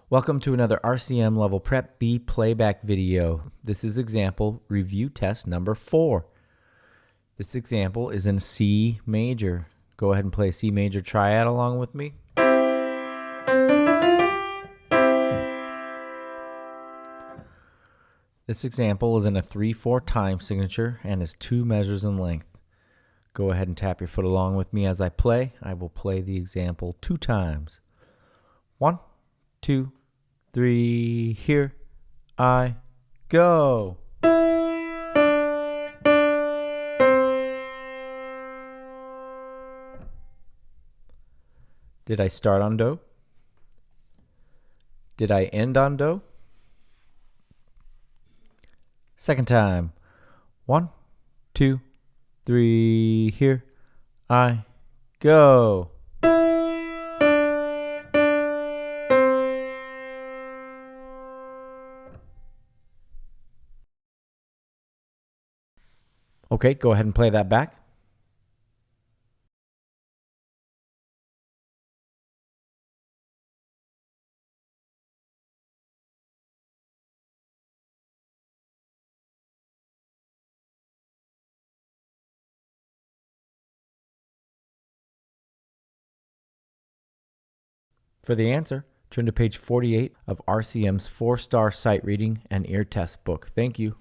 Welcome to another RCM Level Prep B Playback video. This is example review test number 4. This example is in C major. Go ahead and play a C major triad along with me. This example is in a 3/4 time signature and is 2 measures in length. Go ahead and tap your foot along with me as I play. I will play the example 2 times. 1, 2, 3, here I go. Did I start on do? Did I end on do? Second time. 1, 2, 3, here I go. Okay, go ahead and play that back. For the answer, turn to page 48 of RCM's 4-star sight reading and ear test book. Thank you.